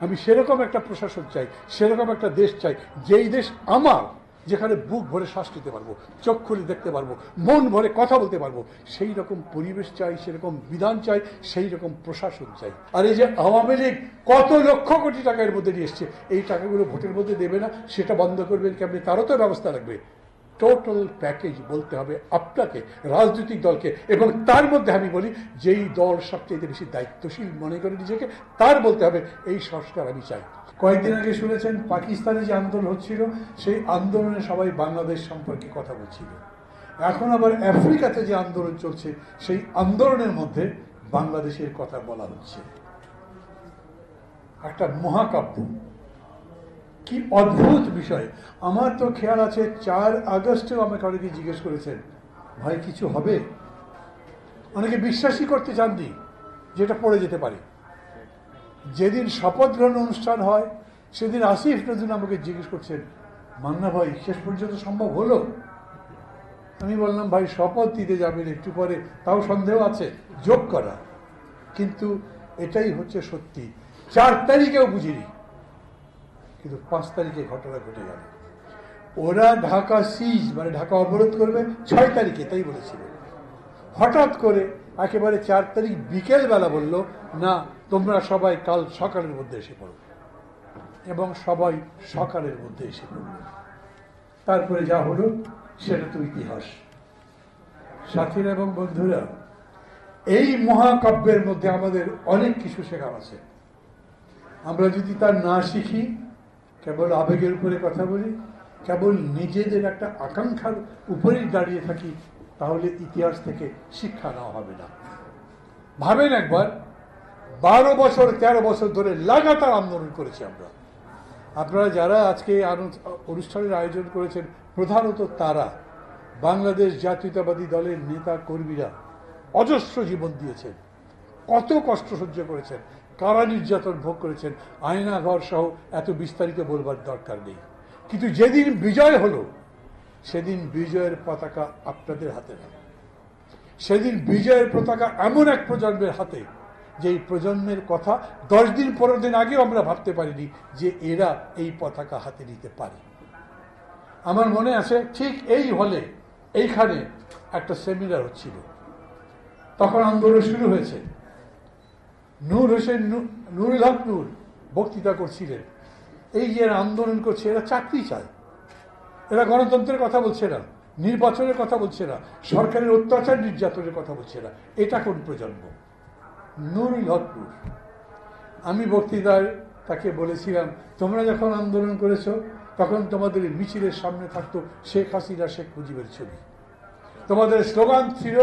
আমি সেরকম একটা প্রশাসন চাই, সেরকম একটা দেশ চাই, যেই দেশ আমার, যেখানে বুক ভরে শ্বাস নিতে পারবো, চোখ খুলে দেখতে পারবো, মন ভরে কথা বলতে পারবো। সেই রকম পরিবেশ চাই, সেরকম বিধান চাই, সেই রকম প্রশাসন চাই। আর এই যে আওয়ামী লীগ কত লক্ষ কোটি টাকা এর মধ্যে নিয়ে এসছে, এই টাকাগুলো ভোটের মধ্যে দেবে না, সেটা বন্ধ করবেন কেমনি, তারও তো ব্যবস্থা লাগবে। টোটাল প্যাকেজ বলতে হবে আপনাকে, রাজনৈতিক দলকে, এবং তার মধ্যে আমি বলি যেই দল সবচেয়ে বেশি দায়িত্বশীল মনে করে নিজেকে, তার বলতে হবে এই সংস্কার আমি চাই। কয়েকদিন আগে শুনেছেন পাকিস্তানে যে আন্দোলন হচ্ছিল, সেই আন্দোলনে সবাই বাংলাদেশ সম্পর্কে কথা বলছিল। এখন আবার আফ্রিকাতে যে আন্দোলন চলছে, সেই আন্দোলনের মধ্যে বাংলাদেশের কথা বলা হচ্ছে। একটা মহাকাব্য, কি অদ্ভুত বিষয়। আমার তো খেয়াল আছে 4 আগস্টেও আমাকে অনেকে জিজ্ঞেস করেছেন, ভাই কিছু হবে? অনেকে বিশ্বাসই করতে চাননি যেটা পড়ে যেতে পারে। যেদিন শপথ গ্রহণ অনুষ্ঠান হয়, সেদিন আসিফ নজরুল আমাকে জিজ্ঞেস করছেন, মান্না ভাই শেষ পর্যন্ত সম্ভব হলো? আমি বললাম, ভাই শপথ দিতে যাবেন একটু পরে, তাও সন্দেহ আছে যোগ করা, কিন্তু এটাই হচ্ছে সত্যি। 4 তারিখেও বুঝিনি, কিন্তু 5 তারিখে ঘটনা ঘটে গেল। ওরা ঢাকা সিজ মানে ঢাকা অবরোধ করবে 6 তারিখে, তাই বলেছিল। হঠাৎ করে একেবারে 4 তারিখ বিকেল বেলা বলল, না তোমরা সবাই কাল সকালের মধ্যে এসে পড়ো, এবং সবাই সকালের মধ্যে এসে পড়ল। তারপরে যা হলো সেটা তো ইতিহাস। সাথীরা এবং বন্ধুরা, এই মহাকাব্যের মধ্যে আমাদের অনেক কিছু শেখার আছে। আমরা যদি তা না শিখি, কেবল আবেগের উপরে কথা বলি, কেবল নিজেদের একটা আকাঙ্ক্ষার উপরেই দাঁড়িয়ে থাকি, তাহলে ইতিহাস থেকে শিক্ষা নেওয়া হবে না। ভাবেন একবার, 12 বছর 13 বছর ধরে লাগাতার আন্দোলন করেছি আমরা। আপনারা যারা আজকে অনুষ্ঠানের আয়োজন করেছেন, প্রধানত তারা বাংলাদেশ জাতীয়তাবাদী দলের নেতা কর্মীরা অজস্র জীবন দিয়েছেন, কত কষ্ট সহ্য করেছেন, কারা নির্যাতন ভোগ করেছেন, আয়নাঘর সহ এত বিস্তারিত বলবার দরকার নেই। কিন্তু যেদিন বিজয় হলো, সেদিন বিজয়ের পতাকা আপনাদের হাতে না। সেদিন বিজয়ের পতাকা এমন এক প্রজন্মের হাতে, যেই প্রজন্মের কথা 10 দিন 15 দিন আগেও আমরা ভাবতে পারিনি যে এরা এই পতাকা হাতে নিতে পারে। আমার মনে আছে, ঠিক এই হলে এইখানে একটা সেমিনার হচ্ছিল, তখন আন্দোলন শুরু হয়েছে। নুরুল হক নূর বক্তৃতা করছিলেন, এই যে আন্দোলন করছে এরা চাকরি চায়, এরা গণতন্ত্রের কথা বলছে না, নির্বাচনের কথা বলছে না, সরকারের অত্যাচার নির্যাতনের কথা বলছে না। এটা কোন প্রজন্ম? নুরুল হক নূর। আমি বক্তৃতায় তাকে বলেছিলাম, তোমরা যখন আন্দোলন করেছো, তখন তোমাদের মিছিলের সামনে থাকতো শেখ হাসিনা, শেখ মুজিবের ছবি। তোমাদের স্লোগান ছিল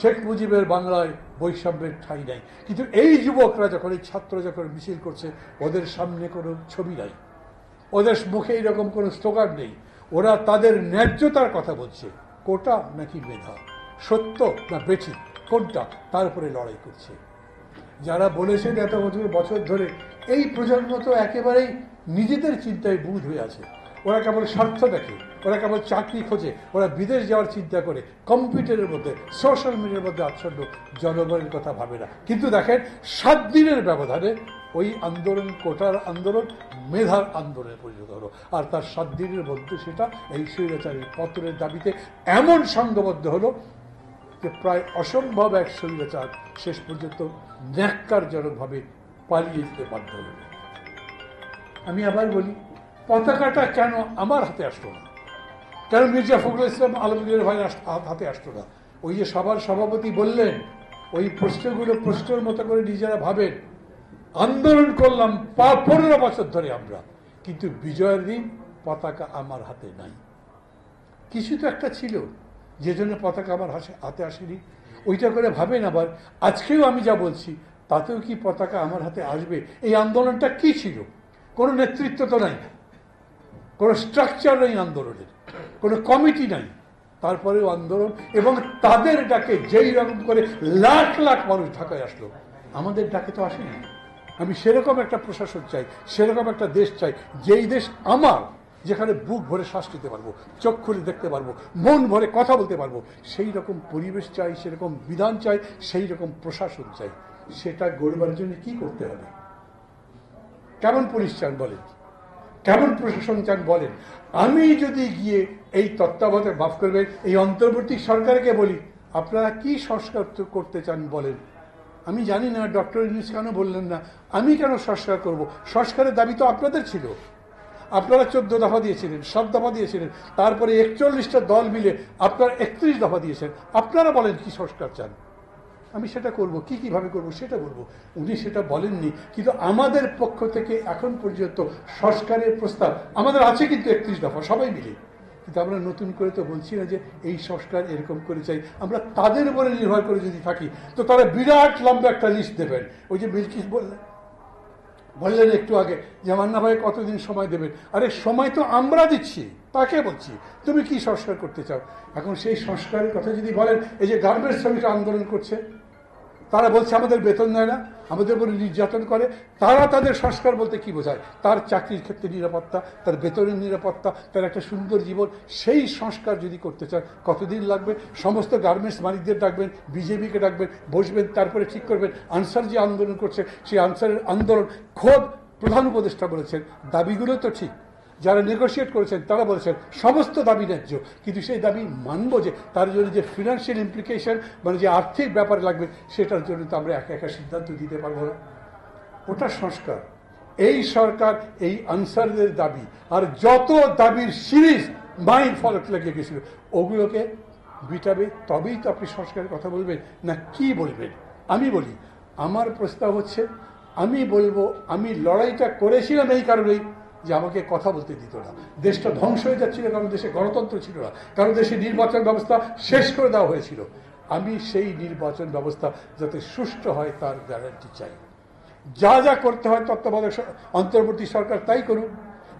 শেখ মুজিবের বাংলায় বৈষম্যের ঠাঁই নাই। কিন্তু এই যুবকরা যখন, এই ছাত্র যখন মিছিল করছে, ওদের সামনে কোনো ছবি নাই, ওদের মুখে এইরকম কোনো স্লোগান নেই। ওরা তাদের ন্যায্যতার কথা বলছে, কোটা নাকি মেধা, সত্য না বেঠিক, কোনটা, তার উপরে লড়াই করছে। যারা বলেছেন এত বছর ধরে, এই প্রজন্ম তো একেবারেই নিজেদের চিন্তায় বুঁদ হয়ে আছে। ওরা কেবল স্বার্থ দেখে, ওরা কেবল চাকরি খোঁজে, ওরা বিদেশ যাওয়ার চিন্তা করে, কম্পিউটারের মধ্যে, সোশ্যাল মিডিয়ার মধ্যে আচ্ছন্ন, জনগণের কথা ভাবে না। কিন্তু দেখেন 7 দিনের ব্যবধানে ওই আন্দোলন, কোটার আন্দোলন মেধার আন্দোলনে পরিণত হলো। আর তার 7 দিনের মধ্যে সেটা এই স্বৈরাচারীর পতনের দাবিতে এমন সংঘবদ্ধ হলো যে প্রায় অসম্ভব এক স্বৈরাচার শেষ পর্যন্ত ন্যাক্কারজনকভাবে পালিয়ে যেতে বাধ্য হল। আমি আবার বলি, পতাকাটা কেন আমার হাতে আসলো না? কেন মির্জা ফখরুল ইসলাম আলমগীর ভাই হাতে আসলো না? ওই যে সবার সভাপতি বললেন, ওই প্রশ্নগুলো প্রশ্নের মতো করে নিজেরা ভাবেন। আন্দোলন করলাম 15 বছর ধরে আমরা, কিন্তু বিজয়ের দিন পতাকা আমার হাতে নাই। কিছু তো একটা ছিল যে জন্য পতাকা আমার হাতে আসেনি। ওইটা করে ভাবেন আবার, আজকেও আমি যা বলছি তাতেও কি পতাকা আমার হাতে আসবে? এই আন্দোলনটা কি ছিল? কোনো নেতৃত্ব তো নাই, কোনো স্ট্রাকচার নেই আন্দোলনের, কোনো কমিটি নাই। তারপরেও আন্দোলন, এবং তাদের ডাকে যেই রকম করে লাখ লাখ মানুষ ঢাকায় আসলো, আমাদের ডাকে তো আসেনি। আমি সেরকম একটা প্রশাসন চাই, সেরকম একটা দেশ চাই, যেই দেশ আমার, যেখানে বুক ভরে শ্বাস নিতে পারবো, চোখ খুলে দেখতে পারবো, মন ভরে কথা বলতে পারবো। সেই রকম পরিবেশ চাই, সেরকম বিধান চাই, সেই রকম প্রশাসন চাই। সেটা গড়বার জন্য কি করতে হবে? কেমন পুলিশ চান বলেন, কেমন প্রশাসন চান বলেন। আমি যদি গিয়ে এই তত্ত্বাবধায়ক মাফ করবেন এই অন্তর্বর্তী সরকারকে বলি আপনারা কি সংস্কার করতে চান বলেন, আমি জানি না ডক্টর ইউনূস কেন বললেন না, আমি কেন সংস্কার করব? সংস্কারের দাবি তো আপনাদের ছিল, আপনারা 14 দফা দিয়েছিলেন, 7 দফা দিয়েছিলেন, তারপরে 41টা দল মিলে আপনারা 31 দফা দিয়েছেন। আপনারা বলেন কি সংস্কার চান, আমি সেটা করব, কিভাবে করব সেটা বলবো। উনি সেটা বলেননি, কিন্তু আমাদের পক্ষ থেকে এখন পর্যন্ত সংস্কারের প্রস্তাব আমাদের আছে কিন্তু 31 দফা সবাই মিলে, কিন্তু আমরা নতুন করে তো বলছি না যে এই সংস্কার এরকম করে চাই। আমরা তাদের উপরে নির্ভর করে যদি থাকি তো তারা বিরাট লম্বা একটা লিস্ট দেবেন। ওই যে বিলকিস বললেন একটু আগে যে মান্না ভাই কতদিন সময় দেবেন, আরে সময় তো আমরা দিচ্ছি, তাকে বলছি তুমি কি সংস্কার করতে চাও। এখন সেই সংস্কারের কথা যদি বলেন, এই যে গার্মেন্টস শ্রমিকরা আন্দোলন করছে, তারা বলছে আমাদের বেতন দেয় না, আমাদের উপরে নির্যাতন করে, তারা তাদের সংস্কার বলতে কি বোঝায়? তার চাকরির ক্ষেত্রে নিরাপত্তা, তার বেতনের নিরাপত্তা, তার একটা সুন্দর জীবন, সেই সংস্কার যদি করতে চায় কতদিন লাগবে? সমস্ত গার্মেন্টস মালিকদের ডাকবেন, বিজেপিকে ডাকবেন, বসবেন, তারপরে ঠিক করবেন। আনসার যে আন্দোলন করছে সেই আনসারের আন্দোলন খোদ প্রধান উপদেষ্টা বলেছেন দাবিগুলো তো ঠিক, যারা নেগোশিয়েট করেছেন তারা বলেছেন সমস্ত দাবি ন্যায্য, কিন্তু সেই দাবি মানব যে তার জন্য যে ফিনান্সিয়াল ইমপ্লিকেশন মানে যে আর্থিক ব্যাপার লাগবে সেটার জন্য তো আমরা একা একা সিদ্ধান্ত দিতে পারবো না। ওটা সংস্কার। এই সরকার এই আনসারদের দাবি আর যত দাবির সিরিজ মাইল ফলক লাগিয়ে গেছিল ওগুলোকে বিটাবে, তবেই তো আপনি সংস্কারের কথা বলবেন, না কি বলবেন? আমি বলি আমার প্রস্তাব হচ্ছে, আমি বলবো আমি লড়াইটা করেছিলাম এই কারণেই যে আমাকে কথা বলতে দিত না, দেশটা ধ্বংস হয়ে যাচ্ছিল, কারণ দেশে গণতন্ত্র ছিল না, কারণ দেশে নির্বাচন ব্যবস্থা শেষ করে দেওয়া হয়েছিল। আমি সেই নির্বাচন ব্যবস্থা যাতে সুষ্ঠু হয় তার গ্যারান্টি চাই। যা যা করতে হয় তত্ত্বাবধায়ক অন্তর্বর্তী সরকার তাই করুক।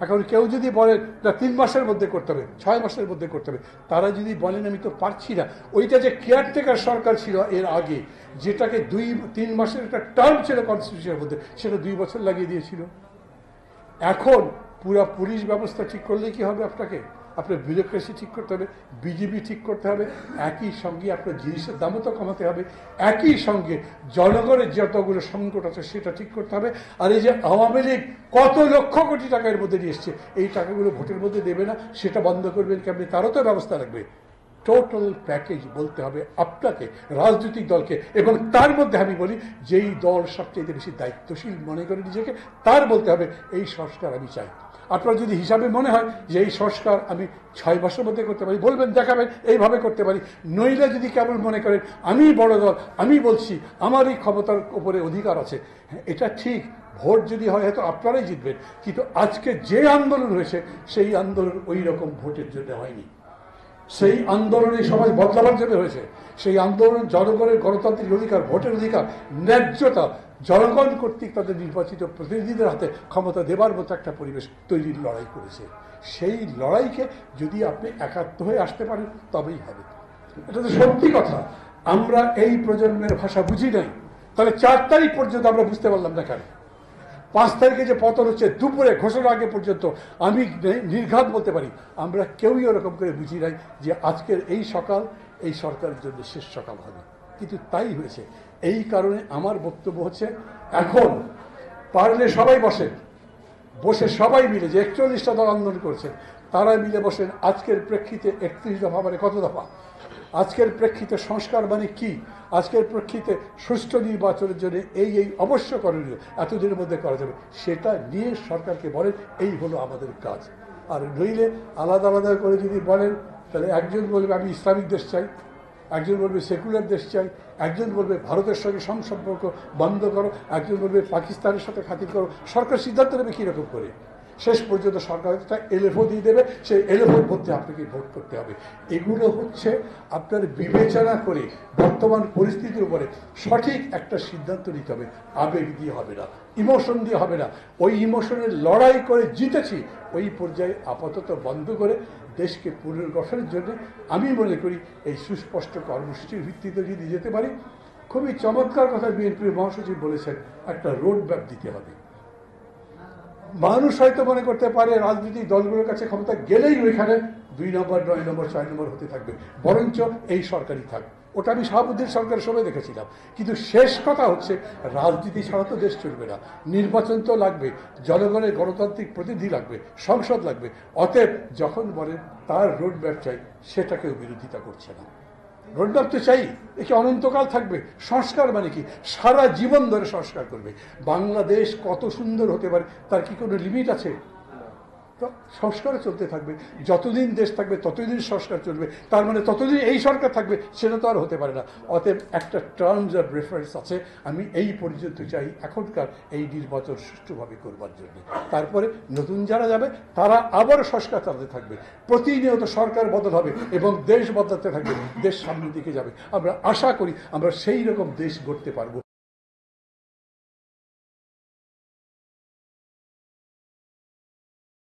এখন কেউ যদি বলেন না 3 মাসের মধ্যে করতে হবে, 6 মাসের মধ্যে করতে হবে, তারা যদি বলেন আমি তো পারছি না, ওইটা যে কেয়ারটেকার সরকার ছিল এর আগে, যেটাকে 2-3 মাসের একটা টার্ম ছিল কনস্টিটিউশনের মধ্যে, সেটা 2 বছর লাগিয়ে দিয়েছিল। এখন পুরো পুলিশ ব্যবস্থা ঠিক করলে কি হবে? আপনার ব্যুরোক্রেসি ঠিক করতে হবে, বিজেপি ঠিক করতে হবে, একই সঙ্গে আপনার জিনিসের দামও তো কমাতে হবে, একই সঙ্গে জনগণের যতগুলো সংকট আছে সেটা ঠিক করতে হবে। আর এই যে আওয়ামী লীগ কত লক্ষ কোটি টাকার মধ্যে নিয়ে এসছে, এই টাকাগুলো ভোটের মধ্যে দেবে না, সেটা বন্ধ করবেন কেমনি, তারও তো ব্যবস্থা রাখবে। টোটাল প্যাকেজ বলতে হবে আপনাকে, রাজনৈতিক দলকে, এবং তার মধ্যে আমি বলি যেই দল সবচেয়ে বেশি দায়িত্বশীল মনে করে নিজেকে তার বলতে হবে এই সংস্কার আমি চাই। আপনার যদি হিসাবে মনে হয় যে এই সংস্কার আমি 6 মাসের মধ্যে করতে পারি, বলবেন, দেখাবেন এইভাবে করতে পারি। নইলে যদি কেমন মনে করেন আমি বড় দল, আমি বলছি আমার এই ক্ষমতার উপরে অধিকার আছে, এটা ঠিক, ভোট যদি হয় হয়তো আপনারাই জিতবেন, কিন্তু আজকে যে আন্দোলন হয়েছে সেই আন্দোলন ওই রকম ভোটের জন্য হয়নি। সেই আন্দোলনে সমাজ বদলাবার জন্য হয়েছে। সেই আন্দোলন জনগণের গণতান্ত্রিক অধিকার, ভোটের অধিকার, ন্যায্যতা, জনগণ কর্তৃক তাদের নির্বাচিত প্রতিনিধিদের হাতে ক্ষমতা দেবার মতো একটা পরিবেশ তৈরির লড়াই করেছে। সেই লড়াইকে যদি আপনি একাত্ম হয়ে আসতে পারেন তবেই হবে। এটা তো সত্যি কথা। আমরা এই প্রজন্মের ভাষা বুঝি নাই, তাহলে 4 তারিখ পর্যন্ত আমরা বুঝতে পারলাম না কেন? 5 তারিখে যে পতন হচ্ছে দুপুরে ঘোষণা আগে পর্যন্ত আমি নির্ঘাত বলতে পারি আমরা কেউই ওরকম করে বুঝি নাই যে আজকের এই সকাল এই সরকারের জন্য শেষ সকাল হবে, কিন্তু তাই হয়েছে। এই কারণে আমার বক্তব্য হচ্ছে এখন পারলে সবাই বসে সবাই মিলে যে 41টা দল আন্দোলন করছে তারা মিলে বসেন। আজকের প্রেক্ষিতে 31 দফা মানে কত দফা? আজকের প্রেক্ষিতে সংস্কার মানে কি? আজকের প্রেক্ষিতে সুষ্ঠু নির্বাচনের জন্য এই অবশ্য করণীয় এতদিনের মধ্যে করা যাবে, সেটা নিয়ে সরকারকে বলেন এই হলো আমাদের কাজ। আর নইলে আলাদা আলাদা করে যদি বলেন তাহলে একজন বলবে আমি ইসলামিক দেশ চাই, একজন বলবে সেকুলার দেশ চাই, একজন বলবে ভারতের সঙ্গে সম্পর্ক বন্ধ করো, একজন বলবে পাকিস্তানের সাথে খাতির করো। সরকার সিদ্ধান্ত নেবে কীরকম করে, শেষ পর্যন্ত সরকার একটা এলএফও দিয়ে দেবে, সেই এলএফওর মধ্যে আপনাকে ভোট করতে হবে। এগুলো হচ্ছে আপনার বিবেচনা করে বর্তমান পরিস্থিতির উপরে সঠিক একটা সিদ্ধান্ত নিতে হবে। আবেগ দিয়ে হবে না, ইমোশন দিয়ে হবে না। ওই ইমোশনের লড়াই করে জিতেছি ওই পর্যায়ে আপাতত বন্ধ করে দেশকে পুনর্গঠনের জন্য আমি মনে করি এই সুস্পষ্ট কর্মসূচির ভিত্তিতে যদি যেতে পারি। খুবই চমৎকার কথা বিএনপির মহাসচিব বলেছেন, একটা রোড ম্যাপ দিতে হবে। মানুষ হয়তো মনে করতে পারে রাজনৈতিক দলগুলোর কাছে ক্ষমতা গেলেই ওইখানে 2 নম্বর, 9 নম্বর, 6 নম্বর হতে থাকবে, বরঞ্চ এই সরকারই থাক। ওটা আমি শাহাবুদ্দিন সরকারের সময় দেখেছিলাম। কিন্তু শেষ কথা হচ্ছে, রাজনীতি ছাড়া তো দেশ চলবে না, নির্বাচন তো লাগবে, জনগণের গণতান্ত্রিক প্রতিনিধি লাগবে, সংসদ লাগবে। অতএব যখন বলেন তার রোড ম্যাপ চাই, সেটাকেও বিরোধিতা করছে না। রোডম্যাপ তো চাই, একে অনন্তকাল থাকবে। সংস্কার মানে কি? সারা জীবন ধরে সংস্কার করবে। বাংলাদেশ কত সুন্দর হতে পারে তার কি কোনো লিমিট আছে? তো সংস্কারও চলতে থাকবে, যতদিন দেশ থাকবে ততদিন সংস্কার চলবে। তার মানে ততদিন এই সরকার থাকবে, সেটা তো আর হতে পারে না। অতএব একটা টার্মস অফ রেফারেন্স আছে, আমি এই পর্যন্ত চাই এখনকার এই নির্বাচন সুষ্ঠুভাবে করবার জন্য। তারপরে নতুন যারা যাবে তারা আবার সংস্কার চালাতে থাকবে, প্রতিনিয়ত সরকার বদল হবে এবং দেশ বদলাতে থাকবে, দেশ সামনের দিকে যাবে। আমরা আশা করি আমরা সেই রকম দেশ গড়তে পারবো।